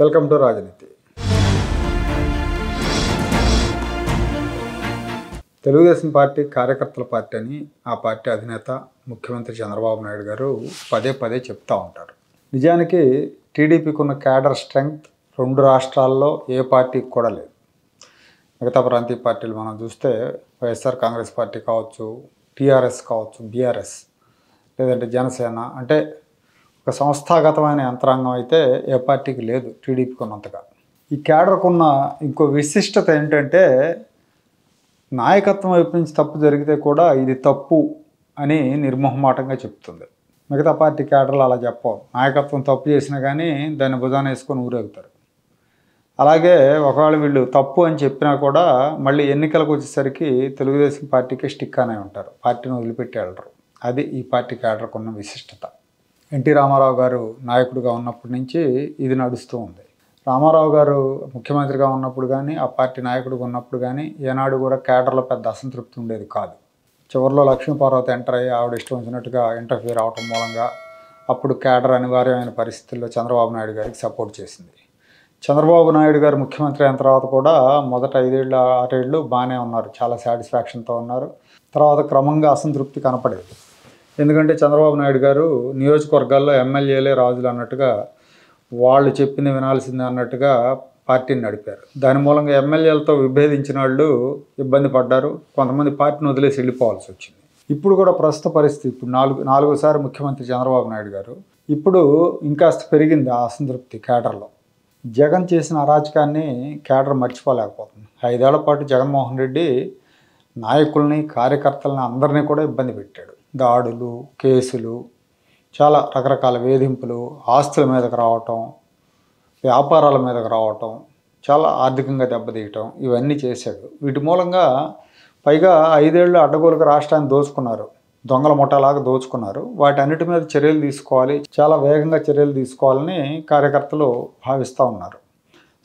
Welcome to రాజనీతి. Telugu Desam party కార్యకర్తల party అని ఆ పార్టీ అధినేత ముఖ్యమంత్రి చంద్రబాబు నాయుడు గారు పదే పదే చెప్తూ ఉంటారు. నిజానికి టీడీపీకి ఉన్న క్యాడర్ స్ట్రెంగ్త్ రెండు రాష్ట్రాల్లో ఏ పార్టీకి కూడా లేదు. మిగతా ప్రాంతీయ పార్టీలు మనం చూస్తే వైఎస్ఆర్ కాంగ్రెస్ పార్టీ కావచ్చు, టీఆర్ఎస్ కావచ్చు, బీఆర్ఎస్ లేదంటే జనసేన, అంటే ఒక సంస్థాగతమైన యంత్రాంగం అయితే ఏ పార్టీకి లేదు టీడీపీకి ఉన్నంతగా. ఈ క్యాడర్కు ఉన్న ఇంకో విశిష్టత ఏంటంటే నాయకత్వం వైపు నుంచి తప్పు జరిగితే కూడా ఇది తప్పు అని నిర్మోహమాటంగా చెప్తుంది. మిగతా పార్టీ క్యాడర్లు అలా చెప్పవు. నాయకత్వం తప్పు చేసినా కానీ దాన్ని భుజాన వేసుకొని ఊరేగుతారు. అలాగే ఒకవేళ వీళ్ళు తప్పు అని చెప్పినా కూడా మళ్ళీ ఎన్నికలకు వచ్చేసరికి తెలుగుదేశం పార్టీకి స్టిక్ అనే ఉంటారు, పార్టీని వదిలిపెట్టి వెళ్ళరు. అది ఈ పార్టీ క్యాడర్కు ఉన్న విశిష్టత. ఎన్టీ రామారావు గారు నాయకుడిగా ఉన్నప్పటి నుంచి ఇది నడుస్తూ ఉంది. రామారావు గారు ముఖ్యమంత్రిగా ఉన్నప్పుడు కానీ, ఆ పార్టీ నాయకుడిగా ఉన్నప్పుడు కానీ ఏనాడు కూడా క్యాడర్లో పెద్ద అసంతృప్తి ఉండేది కాదు. చివరిలో లక్ష్మీపార్వతి ఎంటర్ అయ్యి ఆవిడ ఇష్టం వచ్చినట్టుగా ఇంటర్ఫియర్ అవటం మూలంగా అప్పుడు క్యాడర్ అనివార్యమైన పరిస్థితుల్లో చంద్రబాబు నాయుడు గారికి సపోర్ట్ చేసింది. చంద్రబాబు నాయుడు గారు ముఖ్యమంత్రి అయిన తర్వాత కూడా మొదట 5 ఏళ్ళు 6 ఏళ్ళు బాగానే ఉన్నారు, చాలా సాటిస్ఫాక్షన్తో ఉన్నారు. తర్వాత క్రమంగా అసంతృప్తి కనపడేది. ఎందుకంటే చంద్రబాబు నాయుడు గారు నియోజకవర్గాల్లో ఎమ్మెల్యేలే రాజులు అన్నట్టుగా, వాళ్ళు చెప్పింది వినాల్సిందే అన్నట్టుగా పార్టీని నడిపారు. దాని మూలంగా ఎమ్మెల్యేలతో విభేదించిన వాళ్ళు ఇబ్బంది పడ్డారు. కొంతమంది పార్టీని వదిలేసి వెళ్ళిపోవాల్సి వచ్చింది. ఇప్పుడు కూడా ప్రస్తుత పరిస్థితి, ఇప్పుడు నాలుగోసారి ముఖ్యమంత్రి చంద్రబాబు నాయుడు గారు, ఇప్పుడు ఇంకాస్త పెరిగింది ఆ అసంతృప్తి క్యాడర్లో. జగన్ చేసిన అరాచకాన్ని క్యాడర్ మర్చిపోలేకపోతుంది. 5 ఏళ్ల పాటు జగన్మోహన్ రెడ్డి నాయకుల్ని, కార్యకర్తలని అందరినీ కూడా ఇబ్బంది పెట్టాడు. దాడులు, కేసులు, చాలా రకరకాల వేధింపులు, ఆస్తుల మీదకు రావటం, వ్యాపారాల మీదకు రావటం, చాలా ఆర్థికంగా దెబ్బతీయటం, ఇవన్నీ చేశాడు. వీటి మూలంగా పైగా 5 ఏళ్ళు అడ్డగోలుగా రాష్ట్రాన్ని దోచుకున్నారు, దొంగల ముఠాలాగా దోచుకున్నారు. వాటన్నిటి మీద చర్యలు తీసుకోవాలి, చాలా వేగంగా చర్యలు తీసుకోవాలని కార్యకర్తలు భావిస్తూ ఉన్నారు.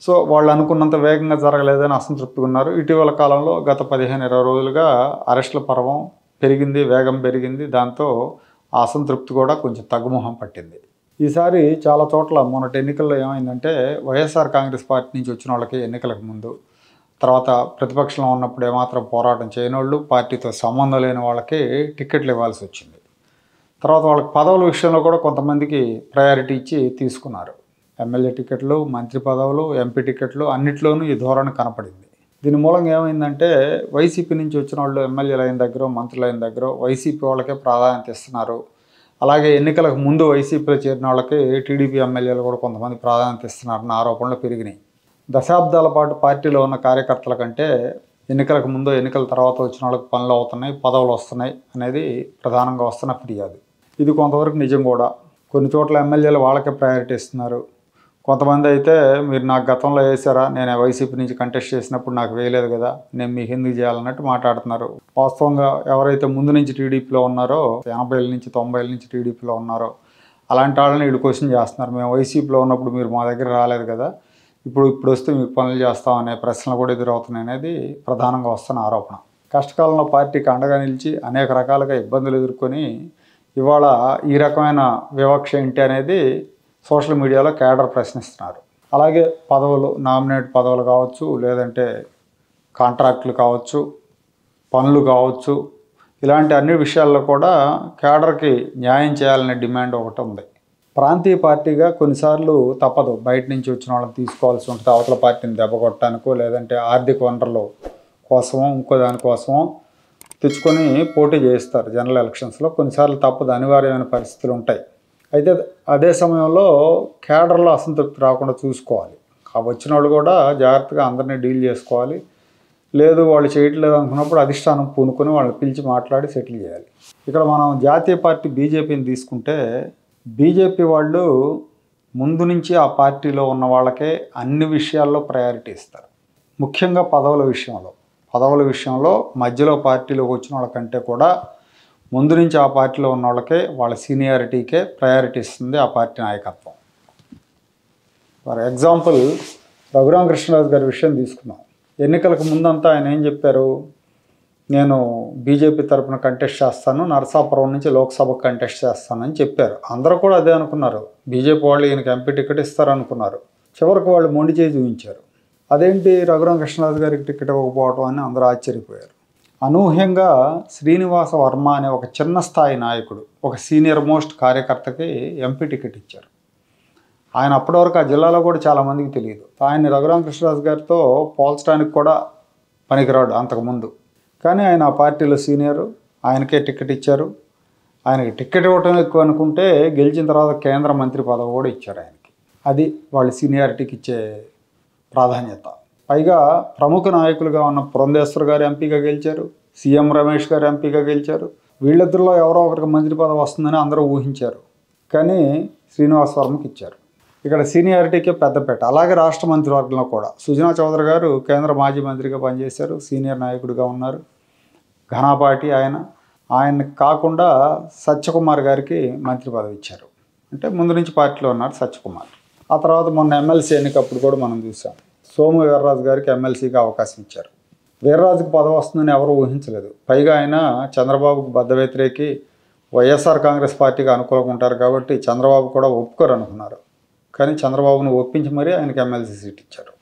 సో వాళ్ళు అనుకున్నంత వేగంగా జరగలేదని అసంతృప్తిగా ఉన్నారు. ఇటీవల కాలంలో గత 15-20 రోజులుగా అరెస్టుల పర్వం పెరిగింది, వేగం పెరిగింది. దాంతో ఆ అసంతృప్తి కూడా కొంచెం తగ్గుముఖం పట్టింది. ఈసారి చాలా చోట్ల మొన్నటి ఎన్నికల్లో ఏమైందంటే వైఎస్ఆర్ కాంగ్రెస్ పార్టీ నుంచి వచ్చిన వాళ్ళకి ఎన్నికలకు ముందు, తర్వాత ప్రతిపక్షంలో ఉన్నప్పుడు ఏమాత్రం పోరాటం చేయని వాళ్ళు, పార్టీతో సంబంధం లేని వాళ్ళకి టికెట్లు ఇవ్వాల్సి వచ్చింది. తర్వాత వాళ్ళకి పదవుల విషయంలో కూడా కొంతమందికి ప్రయారిటీ ఇచ్చి తీసుకున్నారు. ఎమ్మెల్యే టికెట్లు, మంత్రి పదవులు, ఎంపీ టికెట్లు అన్నిట్లోనూ ఈ ధోరణి కనపడింది. దీని మూలంగా ఏమైందంటే వైసీపీ నుంచి వచ్చిన వాళ్ళు ఎమ్మెల్యేలు అయిన దగ్గర, మంత్రులు అయిన దగ్గర వైసీపీ వాళ్ళకే ప్రాధాన్యత ఇస్తున్నారు. అలాగే ఎన్నికలకు ముందు వైసీపీలో చేరిన వాళ్ళకి టీడీపీ ఎమ్మెల్యేలు కూడా కొంతమంది ప్రాధాన్యత ఇస్తున్నారన్న ఆరోపణలు పెరిగినాయి. దశాబ్దాల పాటు పార్టీలో ఉన్న కార్యకర్తల కంటే ఎన్నికలకు ముందు, ఎన్నికల తర్వాత వచ్చిన వాళ్ళకి పనులు అవుతున్నాయి, పదవులు వస్తున్నాయి అనేది ప్రధానంగా వస్తున్న ఫిర్యాదు. ఇది కొంతవరకు నిజం కూడా. కొన్ని చోట్ల ఎమ్మెల్యేలు వాళ్ళకే ప్రయారిటీ ఇస్తున్నారు. కొంతమంది అయితే మీరు నాకు గతంలో వేసారా, నేను వైసీపీ నుంచి కంటెస్ట్ చేసినప్పుడు నాకు వేయలేదు కదా, నేను మీకు ఎందుకు చేయాలన్నట్టు మాట్లాడుతున్నారు. వాస్తవంగా ఎవరైతే ముందు నుంచి టీడీపీలో ఉన్నారో, 80 నుంచి 90 నుంచి టీడీపీలో ఉన్నారో అలాంటి వాళ్ళని వీళ్ళు క్వశ్చన్ చేస్తున్నారు. మేము వైసీపీలో ఉన్నప్పుడు మీరు మా దగ్గర రాలేదు కదా, ఇప్పుడు వస్తే మీకు పనులు చేస్తామనే ప్రశ్నలు కూడా ఎదురవుతున్నాయి అనేది ప్రధానంగా వస్తున్న ఆరోపణ. కష్టకాలంలో పార్టీకి అండగా నిలిచి అనేక రకాలుగా ఇబ్బందులు ఎదుర్కొని ఇవాళ ఈ రకమైన వివక్ష ఏంటి అనేది సోషల్ మీడియాలో క్యాడర్ ప్రశ్నిస్తున్నారు. అలాగే పదవులు, నామినేట్ పదవులు కావచ్చు, లేదంటే కాంట్రాక్టులు కావచ్చు, పనులు కావచ్చు, ఇలాంటి అన్ని విషయాల్లో కూడా క్యాడర్కి న్యాయం చేయాలనే డిమాండ్ ఒకటి ఉంది. ప్రాంతీయ పార్టీగా కొన్నిసార్లు తప్పదు, బయట నుంచి వచ్చిన వాళ్ళని తీసుకోవాల్సి ఉంటుంది. అవతల పార్టీని దెబ్బకొట్టడానికో లేదంటే ఆర్థిక వనరుల కోసమో ఇంకో దానికోసమో తెచ్చుకొని పోటీ చేస్తారు జనరల్ ఎలక్షన్స్లో. కొన్నిసార్లు తప్పదు, అనివార్యమైన పరిస్థితులు ఉంటాయి. అయితే అదే సమయంలో క్యాడర్లో అసంతృప్తి రాకుండా చూసుకోవాలి. వచ్చిన వాళ్ళు కూడా జాగ్రత్తగా అందరినీ డీల్ చేసుకోవాలి. లేదు వాళ్ళు చేయట్లేదు అనుకున్నప్పుడు అధిష్టానం పూనుకొని వాళ్ళని పిలిచి మాట్లాడి సెటిల్ చేయాలి. ఇక్కడ మనం జాతీయ పార్టీ బీజేపీని తీసుకుంటే, బీజేపీ వాళ్ళు ముందు నుంచి ఆ పార్టీలో ఉన్న వాళ్ళకే అన్ని విషయాల్లో ప్రయారిటీ ఇస్తారు. ముఖ్యంగా పదవుల విషయంలో మధ్యలో పార్టీలోకి వచ్చిన వాళ్ళకంటే కూడా ముందు నుంచి ఆ పార్టీలో ఉన్న వాళ్ళకే, వాళ్ళ సీనియారిటీకే ప్రయారిటీ ఇస్తుంది ఆ పార్టీ నాయకత్వం. ఫర్ ఎగ్జాంపుల్ రఘురామకృష్ణరాజు గారి విషయం తీసుకున్నాం. ఎన్నికలకు ముందంతా ఆయన ఏం చెప్పారు, నేను బీజేపీ తరఫున కంటెస్ట్ చేస్తాను, నరసాపురం నుంచి లోక్సభకు కంటెస్ట్ చేస్తానని చెప్పారు. అందరూ కూడా అదే అనుకున్నారు. బీజేపీ వాళ్ళు ఈయనకి ఎంపీ టికెట్ ఇస్తారనుకున్నారు. చివరికి వాళ్ళు మొండి చేయి చూపించారు. అదేంటి రఘురామ కృష్ణరాజు గారికి టికెట్ ఇవ్వకపోవటం అని అందరూ ఆశ్చర్యపోయారు. అనూహ్యంగా శ్రీనివాస వర్మ అనే ఒక చిన్న స్థాయి నాయకుడు, ఒక సీనియర్ మోస్ట్ కార్యకర్తకి ఎంపీ టికెట్ ఇచ్చారు. ఆయన అప్పటివరకు ఆ జిల్లాలో కూడా చాలామందికి తెలియదు. ఆయన్ని రఘురామ కృష్ణరాజు గారితో పోల్చడానికి కూడా పనికిరాడు అంతకుముందు. కానీ ఆయన ఆ పార్టీలో సీనియరు, ఆయనకే టికెట్ ఇచ్చారు. ఆయనకి టికెట్ ఇవ్వటం ఎక్కువ అనుకుంటే గెలిచిన తర్వాత కేంద్ర మంత్రి పదవి కూడా ఇచ్చారు ఆయనకి. అది వాళ్ళ సీనియారిటీకి ఇచ్చే ప్రాధాన్యత. పైగా ప్రముఖ నాయకులుగా ఉన్న పురంధేశ్వర్ గారు ఎంపీగా గెలిచారు, సీఎం రమేష్ గారు ఎంపీగా గెలిచారు. వీళ్ళిద్దరిలో ఎవరో ఒకరికి మంత్రి పదవి వస్తుందని అందరూ ఊహించారు. కానీ శ్రీనివాస్ వర్మకి ఇచ్చారు. ఇక్కడ సీనియారిటీకే పెద్దపేట. అలాగే రాష్ట్ర మంత్రివర్గంలో కూడా సుజనా చౌదరి గారు కేంద్ర మాజీ మంత్రిగా పనిచేశారు, సీనియర్ నాయకుడిగా ఉన్నారు, ఘనాపాటి ఆయన్ని కాకుండా సత్యకుమార్ గారికి మంత్రి పదవి ఇచ్చారు. అంటే ముందు నుంచి పార్టీలో ఉన్నారు సత్యకుమార్. ఆ తర్వాత మొన్న ఎమ్మెల్సీ ఎన్నికప్పుడు కూడా మనం చూసాం, సోము వీర్రాజు గారికి ఎమ్మెల్సీగా అవకాశం ఇచ్చారు. వీర్రాజుకి పదవి వస్తుందని ఎవరు ఊహించలేదు. పైగా ఆయన చంద్రబాబుకు బద్ద వ్యతిరేకి, వైఎస్ఆర్ కాంగ్రెస్ పార్టీకి అనుకూలంగా ఉంటారు కాబట్టి చంద్రబాబు కూడా ఒప్పుకోరు అనుకున్నారు. కానీ చంద్రబాబును ఒప్పించి మరీ ఆయనకి ఎమ్మెల్సీ సీట్ ఇచ్చారు.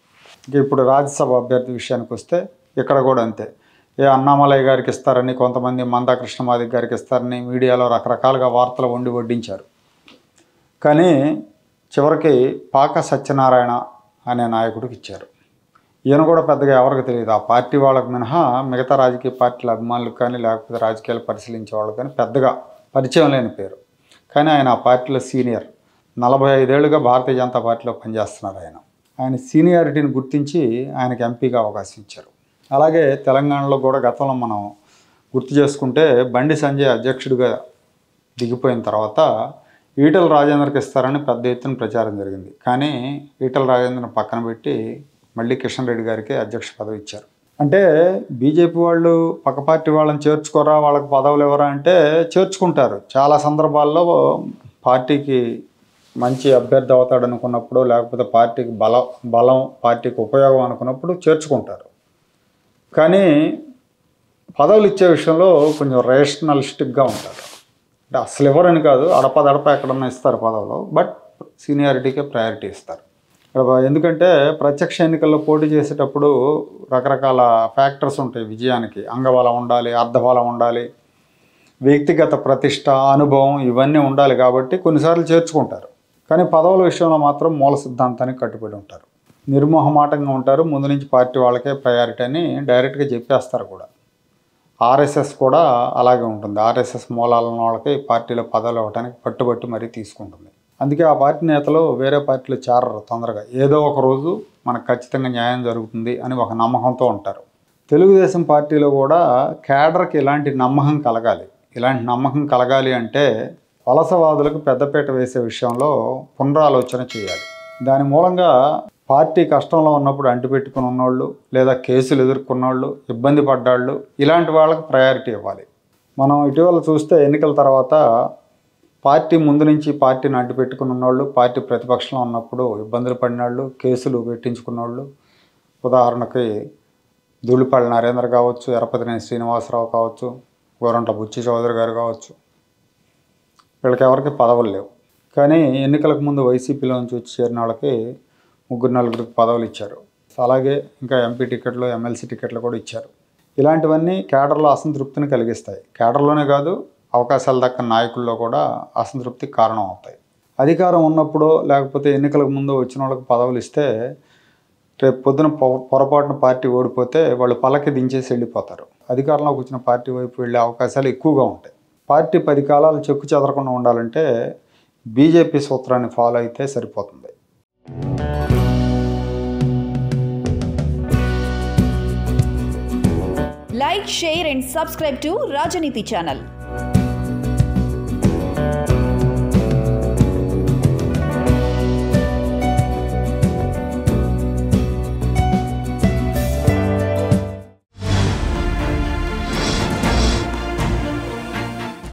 ఇప్పుడు రాజ్యసభ అభ్యర్థి విషయానికి వస్తే ఇక్కడ కూడా అంతే. అన్నామలయ్య గారికి ఇస్తారని, కొంతమంది మందా కృష్ణమాదిక్ గారికి ఇస్తారని మీడియాలో రకరకాలుగా వార్తలు వడ్డించారు. కానీ చివరికి పాక సత్యనారాయణ అనే నాయకుడికి ఇచ్చారు. ఈయన కూడా పెద్దగా ఎవరికి తెలియదు. ఆ పార్టీ వాళ్ళకి మినహా మిగతా రాజకీయ పార్టీల అభిమానులకు కానీ లేకపోతే రాజకీయాలు పరిశీలించే వాళ్ళకి కానీ పెద్దగా పరిచయం లేని పేరు. కానీ ఆయన ఆ పార్టీలో సీనియర్. 45 ఏళ్ళుగా భారతీయ జనతా పార్టీలో పనిచేస్తున్నారు. ఆయన సీనియారిటీని గుర్తించి ఆయనకి ఎంపీగా అవకాశం ఇచ్చారు. అలాగే తెలంగాణలో కూడా గతంలో మనం గుర్తు చేసుకుంటే బండి సంజయ్ అధ్యక్షుడిగా దిగిపోయిన తర్వాత ఈటెల రాజేందర్కి ఇస్తారని పెద్ద ఎత్తున ప్రచారం జరిగింది. కానీ ఈటెల రాజేందర్ని పక్కన పెట్టి మళ్ళీ కిషన్ రెడ్డి గారికి అధ్యక్ష పదవి ఇచ్చారు. అంటే బీజేపీ వాళ్ళు పక్క పార్టీ వాళ్ళని చేర్చుకోరా, వాళ్ళకి పదవులు ఎవరా అంటే చేర్చుకుంటారు. చాలా సందర్భాల్లో పార్టీకి మంచి అభ్యర్థి అవుతాడు అనుకున్నప్పుడు, లేకపోతే పార్టీకి బలం పార్టీకి ఉపయోగం అనుకున్నప్పుడు చేర్చుకుంటారు. కానీ పదవులు ఇచ్చే విషయంలో కొంచెం రేషనలిస్టిక్గా ఉంటారు. అంటే అసలు ఎవరని కాదు, అడపదడప ఎక్కడన్నా ఇస్తారు పదవులు, బట్ సీనియారిటీకే ప్రయారిటీ ఇస్తారు. ఎందుకంటే ప్రత్యక్ష ఎన్నికల్లో పోటీ చేసేటప్పుడు రకరకాల ఫ్యాక్టర్స్ ఉంటాయి విజయానికి. అంగబలం ఉండాలి, అర్ధబలం ఉండాలి, వ్యక్తిగత ప్రతిష్ట, అనుభవం ఇవన్నీ ఉండాలి. కాబట్టి కొన్నిసార్లు చేర్చుకుంటారు. కానీ పదవుల విషయంలో మాత్రం మూల సిద్ధాంతానికి కట్టుబడి ఉంటారు, నిర్మోహమాటంగా ఉంటారు. ముందు నుంచి పార్టీ వాళ్ళకే ప్రయారిటీ అని డైరెక్ట్గా చెప్పేస్తారు కూడా. ఆర్ఎస్ఎస్ కూడా అలాగే ఉంటుంది. ఆర్ఎస్ఎస్ మూలాల వాళ్ళకి పార్టీలో పదవులు ఇవ్వడానికి పట్టుబట్టి మరీ తీసుకుంటుంది. అందుకే ఆ పార్టీ నేతలు వేరే పార్టీలో చేరరు తొందరగా. ఏదో ఒక రోజు మనకు ఖచ్చితంగా న్యాయం జరుగుతుంది అని ఒక నమ్మకంతో ఉంటారు. తెలుగుదేశం పార్టీలో కూడా క్యాడర్కి ఇలాంటి నమ్మకం కలగాలి. ఇలాంటి నమ్మకం కలగాలి అంటే వలసవాదులకు పెద్దపీట వేసే విషయంలో పునరాలోచన చేయాలి. దాని మూలంగా పార్టీ కష్టంలో ఉన్నప్పుడు అంటిపెట్టుకుని ఉన్నోళ్ళు, లేదా కేసులు ఎదుర్కొన్నోళ్ళు, ఇబ్బంది పడ్డాళ్ళు, ఇలాంటి వాళ్ళకి ప్రయారిటీ ఇవ్వాలి. మనం ఇటీవల చూస్తే ఎన్నికల తర్వాత పార్టీ ముందు నుంచి పార్టీని అంటిపెట్టుకుని ఉన్నోళ్ళు, పార్టీ ప్రతిపక్షంలో ఉన్నప్పుడు ఇబ్బందులు పడినాళ్ళు, కేసులు పెట్టించుకున్నోళ్ళు, ఉదాహరణకి ధూళిపాళ నరేంద్ర కావచ్చు, ఎరపతినేని శ్రీనివాసరావు కావచ్చు, గోరంట్ల బుచ్చి చౌదరి గారు కావచ్చు, వీళ్ళకి ఎవరికి పదవులు లేవు. కానీ ఎన్నికలకు ముందు వైసీపీలో నుంచి వచ్చి చేరిన వాళ్ళకి 3-4 పదవులు ఇచ్చారు. అలాగే ఇంకా ఎంపీ టికెట్లు, ఎమ్మెల్సీ టికెట్లు కూడా ఇచ్చారు. ఇలాంటివన్నీ కేడర్లో అసంతృప్తిని కలిగిస్తాయి. కేడర్లోనే కాదు, అవకాశాలు దక్కని నాయకుల్లో కూడా అసంతృప్తికి కారణం అవుతాయి. అధికారం ఉన్నప్పుడు లేకపోతే ఎన్నికలకు ముందు వచ్చిన వాళ్ళకి పదవులు ఇస్తే రేపు పొద్దున పొరపాటున పార్టీ ఓడిపోతే వాళ్ళు పల్లకి దించేసి వెళ్ళిపోతారు. అధికారంలోకి వచ్చిన పార్టీ వైపు వెళ్ళే అవకాశాలు ఎక్కువగా ఉంటాయి. పార్టీ 10 కాలాలు చెక్కు చెదరకుండా ఉండాలంటే బీజేపీ సూత్రాన్ని ఫాలో అయితే సరిపోతుంది. Like, share and subscribe to Rajaniti channel.